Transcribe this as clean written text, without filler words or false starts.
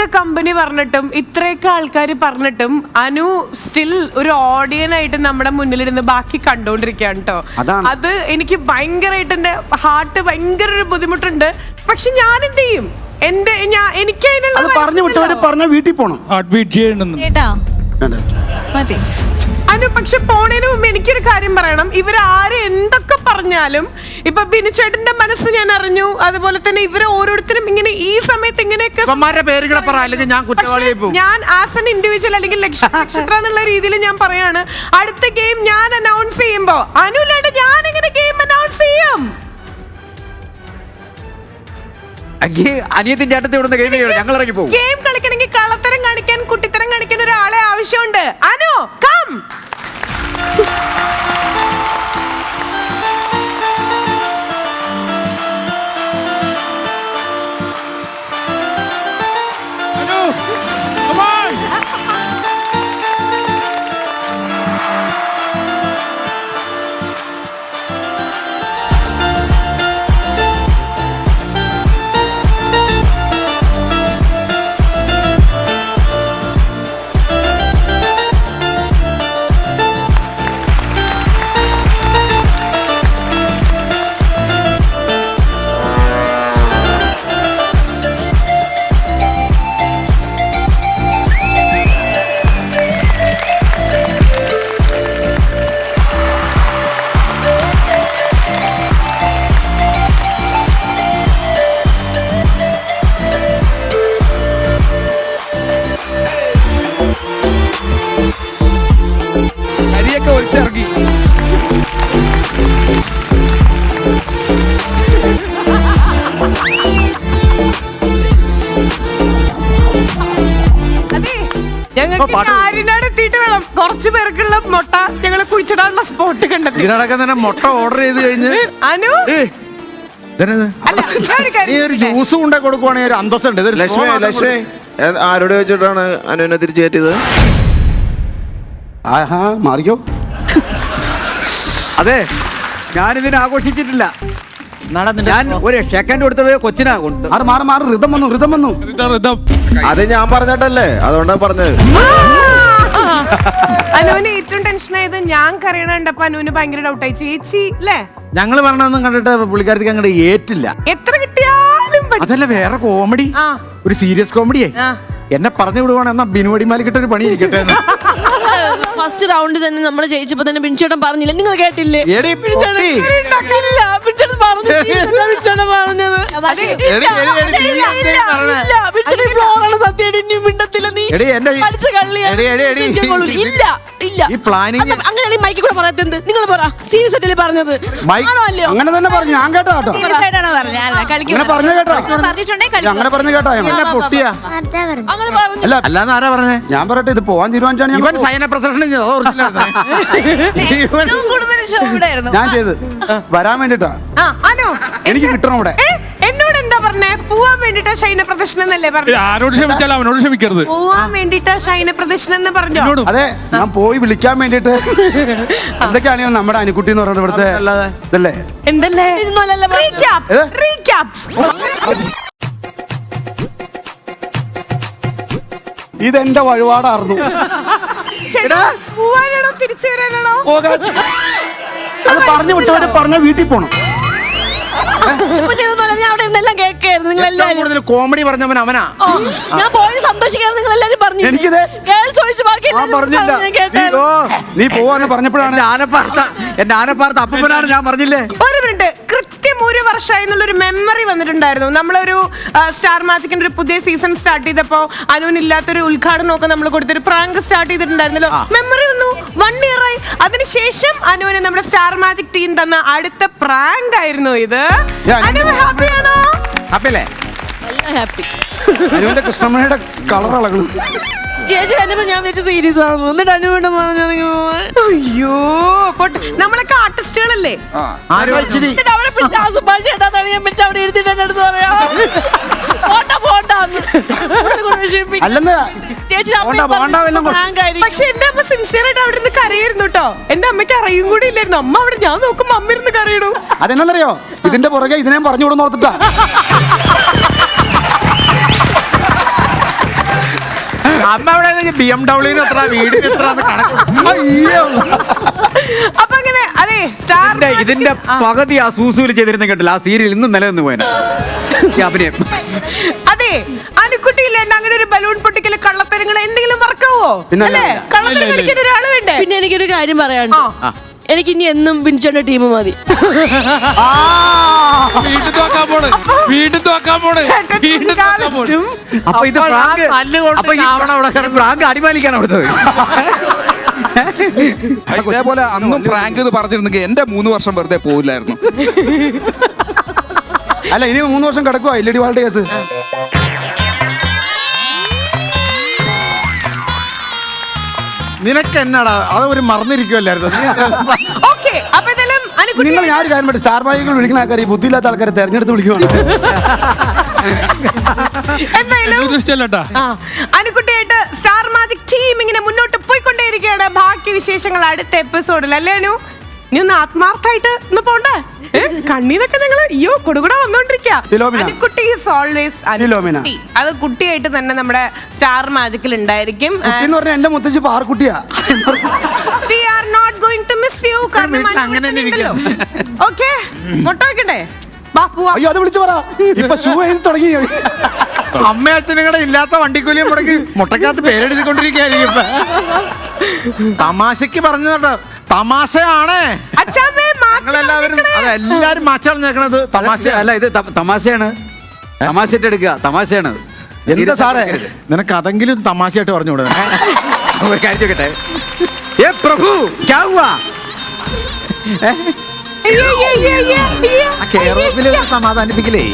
ഇത്രയൊക്കെ കമ്പനി പറഞ്ഞിട്ടും ഇത്രയൊക്കെ ആൾക്കാർ പറഞ്ഞിട്ടും അനു സ്റ്റിൽ ഒരു ഓഡിയനായിട്ട് നമ്മുടെ മുന്നിലിരുന്ന് ബാക്കി കണ്ടോണ്ടിരിക്കുകയാണ് കേട്ടോ. അത് എനിക്ക് ഭയങ്കരമായിട്ട് എന്റെ ഹാർട്ട് ഭയങ്കര ഒരു ബുദ്ധിമുട്ടുണ്ട്. പക്ഷെ ഞാൻ എന്ത് ചെയ്യും? എനിക്ക് അതിനുള്ള പറഞ്ഞു വിട്ടവര് പറഞ്ഞ വീട്ടിൽ പോണം. അനു പക്ഷെ പോണേന് മുമ്പ് എനിക്കൊരു കാര്യം പറയണം. ഇവരാര് എന്തൊക്കെ പറഞ്ഞാലും ഇപ്പൊ ബിനുചേട്ടന്റെ മനസ്സ് ഞാൻ അറിഞ്ഞു. അതുപോലെ തന്നെ ഇവര് ഓരോരുത്തരും ഇങ്ങനെ ഈ സമയത്ത് ഇങ്ങനെയൊക്കെ ഞാൻ ആസ് എൻ ഇൻഡിവിജ്വൽ അല്ലെങ്കിൽ നക്ഷത്ര എന്നുള്ള രീതിയിൽ ഞാൻ പറയാണ്, അടുത്ത ഗെയിം ഞാൻ അനൗൺസ് ചെയ്യുമ്പോ അനുലാണ്ട് ഞാൻ എങ്ങനെ ഗെയിം അനൗൺസ് ചെയ്യും? അനിയത്തിൻ ചേട്ടത്തെ ഇവിടുന്ന് ഗെയിം ഞങ്ങൾ ഇറങ്ങി പോകും. ഗെയിം കളിക്കണമെങ്കിൽ കള്ളത്തരം കാണിക്കാൻ കുട്ടിത്തരം കാണിക്കാൻ ഒരാളെ ആവശ്യമുണ്ട്. അനു കം. കുറച്ചു പേർക്കുള്ള മുട്ട ഞങ്ങൾ കുഴിച്ചിടാനുള്ള സ്പോട്ട് കണ്ടെത്തി. ഇതിനടക്കം തന്നെ മുട്ട ഓർഡർ ചെയ്ത് കഴിഞ്ഞ് അനു ഒരു ജ്യൂസും കൊണ്ടേ കൊടുക്കുവാണെങ്കിൽ ഒരു അന്തസ്സുണ്ട്. ലക്ഷ്മി ആരോട് ചോദിച്ചിട്ടാണ് അനുവിനെ തിരിച്ചു കയറ്റിയത്? മാറിക്കോ. അതെ, ഞാനിതിനെ ആഘോഷിച്ചിട്ടില്ല. ഞാൻ ഒരു സെക്കൻഡ് കൊടുത്തത് കൊച്ചിനാ കൊണ്ട്. ഋതം വന്നു. അത് ഞാൻ പറഞ്ഞിട്ടല്ലേ, അതുകൊണ്ടാ പറഞ്ഞത്. അനുവിന് ഏറ്റവും ടെൻഷൻ ആയത് ഞാൻ കരയണണ്ടപ്പോ അനുവിന് ഭയങ്കര ഡൗട്ടായി. ചേച്ചി അല്ലേ ഞങ്ങള് പറഞ്ഞൊന്നും കണ്ടിട്ട് പുള്ളിക്കാരത്തേക്ക് അങ്ങോട്ട് ഏറ്റില്ല. എത്ര കിട്ടിയാലും അതല്ല വേറെ കോമഡി, ഒരു സീരിയസ് കോമഡിയെ എന്നെ പറഞ്ഞു വിടുവാണ്. എന്നാ ബിനുവടിമാലിക്കിട്ട് ഒരു പണി ഇരിക്കട്ടെ. ഫസ്റ്റ് റൗണ്ട് തന്നെ നമ്മൾ ജയിച്ചപ്പോ തന്നെ ബിൻചേട്ടൻ പറഞ്ഞില്ല, നിങ്ങൾ കേട്ടില്ലേ? അങ്ങനെ മൈക്കിൽ കൂടെ പറയാത്തത് നിങ്ങൾ പറ. സീരിയസ് ആയിട്ടല്ലേ പറഞ്ഞത്? അങ്ങനെ തന്നെ പറഞ്ഞു. ഞാൻ കേട്ടോ അങ്ങനെ പറഞ്ഞു കേട്ടോ. പൊട്ടിയാ അല്ലാന്ന് ആരാ പറഞ്ഞേ? ഞാൻ പറയട്ടെ, ഇത് പോവാൻ തീരുമാനിച്ചാണ് ഇവൻ സൈന പ്രസംഗം ഞാൻ ചെയ്ത് വരാൻ വേണ്ടിട്ടാ. എനിക്ക് കിട്ടണം ഇവിടെ. എന്നോട് എന്താ പറഞ്ഞേ? പോവാൻ വേണ്ടിട്ടാ ശൈന പ്രദർശനം എന്നല്ലേ പറഞ്ഞു? ആരോട് ക്ഷമിച്ചാലും അവനോട് ക്ഷമിക്കരുത്. പോവാൻ വേണ്ടിട്ടാ ശൈന പ്രദർശനം എന്ന് പറഞ്ഞു. അതെ, ഞാൻ പോയി വിളിക്കാൻ വേണ്ടിട്ട്. എന്തൊക്കെയാണെങ്കിലും നമ്മുടെ അനുക്കുട്ടി എന്ന് പറയുന്നത് ഇവിടുത്തെ ഇതല്ലേ? എന്തല്ലേ? ഇതെന്റെ വഴിപാടായിരുന്നു. പോവാനാണോ തിരിച്ചു വരാനാണോ? അത് പറഞ്ഞു വിട്ടവര് പറഞ്ഞ വീട്ടിൽ പോണം. കോമഡി പറഞ്ഞവൻ അവനാ. ഞാൻ പോയി സന്തോഷിക്കണം നിങ്ങൾ എല്ലാരും പറഞ്ഞു. എനിക്കിത് നീ പോവാന്ന് പറഞ്ഞപ്പോഴാണ് എന്റെ ആനപ്പാർത്ത അപ്പനാണ് ഞാൻ പറഞ്ഞില്ലേ. ഒരു മിനിറ്റ്, കൃത്യം ഒരു വർഷമായി എന്നുള്ളൊരു മെമ്മറി വന്നിട്ടുണ്ടായിരുന്നു. നമ്മളൊരു സ്റ്റാർ മാജിക്കിന്റെ ഒരു പുതിയ സീസൺ സ്റ്റാർട്ട് ചെയ്തപ്പോ അനുവിനില്ലാത്തൊരു ഉദ്ഘാടനമൊക്കെ നമ്മൾ കൊടുത്തൊരു പ്രാങ്ക് സ്റ്റാർട്ട് ചെയ്തിട്ടുണ്ടായിരുന്നല്ലോ. മെമ്മറി വന്നു. 1 year ആയി. അതിനുശേഷം അനുവിന് നമ്മുടെ സ്റ്റാർ മാജിക് ടീം തന്ന അടുത്ത പ്രാങ്ക് ആയിരുന്നു ഇത്. ഹാപ്പിയാണോ? ഹാപ്പിയല്ലേ? ഹാപ്പി. അനുവിന്റെ കൃഷ്ണമണിയുടെ കളർ ഇളകണം. ചേച്ചി കണ്ടപ്പോ ഞാൻ വെച്ച് സീരിയസ് ആകുന്നു. എന്നിട്ട് അനുവിന്റെ അയ്യോ, നമ്മളൊക്കെ ആർട്ടിസ്റ്റുകളല്ലേ? സുഭാഷ് ചേട്ടാ ഞാൻ പിടിച്ച് അവിടെ ഇരുത്തിട്ട് എന്റെ അടുത്ത് പറയാ പക്ഷെ എന്റെ അമ്മ സിൻസിയർ ആയിട്ട് അവിടെ നിന്ന് കരയായിരുന്നു കേട്ടോ. എന്റെ അമ്മയ്ക്ക് അറിയും കൂടി ഇല്ലായിരുന്നു. അമ്മ അവിടെ ഞാൻ നോക്കുമ്പോ അമ്മ ഇരുന്ന് കരയണു. അതെന്നറിയോ? ഇതിന്റെ പുറകെ ഇതിനെ പറഞ്ഞു വിടുന്ന ഓർത്തിട്ടാ. അമ്മ അവിടെ BMW എത്ര വീടിന് എത്ര അപ്പൊ അങ്ങനെ അതെ സ്റ്റാർ ഇതിന്റെ പകുതി ആ സൂസൂല് ചെയ്തിരുന്ന കേട്ടില്ല. ആ സീരിയൽ ഇന്നും നിലനിന്ന് പോയന അഭിനയം. അതെ അനുക്കുട്ടിയില്ല അങ്ങനെ ഒരു ബലൂൺ പൊട്ടിക്കല് കള്ളത്തരങ്ങൾ എന്തെങ്കിലും വർക്കാവോ അല്ലേ? കള്ളത്തരം കളിക്കാൻ ഒരാള് വേണ്ടേ? പിന്നെ എനിക്കൊരു കാര്യം പറയാനുണ്ട്. എനിക്ക് ഇനി എന്നും ബിൻചേട്ടന്റെ ടീം മതി. അപ്പൊ ഇത് പ്രാങ്ക് അടിമാലിക്കാണ് അവിടുത്തത്. ഇതേപോലെ അന്നും പ്രാങ്ക് എന്ന് പറഞ്ഞിരുന്നെങ്കിൽ എന്റെ 3 വർഷം വെറുതെ പോവില്ലായിരുന്നു. അല്ല ഇനി 3 വർഷം കിടക്കുവാ ഇല്ലടി വാളുടെ കേസ്. നിനക്ക് എന്നാടാ അത് ഒരു മറന്നിരിക്കുമല്ലായിരുന്നു. ഓക്കേ, അപ്പൊ ഇതെല്ലാം അനുക്കുട്ടി നിങ്ങൾ ഞാൻ ഒരു കാര്യം പറ്റും സ്റ്റാർ മാജിക്കിൽ വിളിക്കുന്ന ആൾക്കാർ ഈ ബുദ്ധിയില്ലാത്ത ആൾക്കാരെ തെരഞ്ഞെടുത്ത് വിളിക്കുവാണ്. എന്തായാലും അനുക്കുട്ടിയായിട്ട് സ്റ്റാർ മാജിക് ടീം ഇങ്ങനെ മുന്നോട്ട് പോയിക്കൊണ്ടേയിരിക്കുകയാണ്. ബാക്കി വിശേഷങ്ങൾ അടുത്ത എപ്പിസോഡിൽ അല്ലേ അനു? ഇനി ഒന്ന് ആത്മാർത്ഥമായിട്ട് ഒന്ന് പോണ്ടേ? കണ്ണീന്നൊക്കെ ഞങ്ങള് അയ്യോ കൊടുകൂടെ വന്നോണ്ടിരിക്കുക. Anukutty is always Anukutty. അത് കുട്ടിയായിട്ട് തന്നെ നമ്മുടെ സ്റ്റാർ മാജിക്കിൽ ഉണ്ടായിരിക്കും. എന്ന് പറഞ്ഞാൽ എന്റെ മുത്തശ്ശി പാർക്കുട്ടിയാ. We are not going to miss you. Okay, മുട്ട വെക്കണ്ടേ? അയ്യോ അത് വിളിച്ചു പറ. ഇപ്പൊ ഷൂ എഴുതി തുടങ്ങി. അമ്മ അച്ഛനുകൂടെ ഇല്ലാത്ത വണ്ടിക്കൂലിയും മുടക്കി മുട്ടക്കകത്ത് പേരെഴുതിക്കൊണ്ടിരിക്കുകയായിരിക്കും. തമാശക്ക് പറഞ്ഞതോ തമാശയാണ്. എല്ലാവരും അതെല്ലാരും മാച്ചറിഞ്ഞേക്കണത് തമാശ അല്ല, ഇത് തമാശയാണ്. തമാശയായിട്ട് എടുക്കുക, തമാശയാണ്. എന്താ സാറേ നിനക്ക് അതെങ്കിലും തമാശയായിട്ട് പറഞ്ഞുകൂടെ? ഒരു കാര്യം ചോദിക്കട്ടെ. ഏ പ്രഭു ക്യാ ഹുവാ? സമാധാനിപ്പിക്കലേ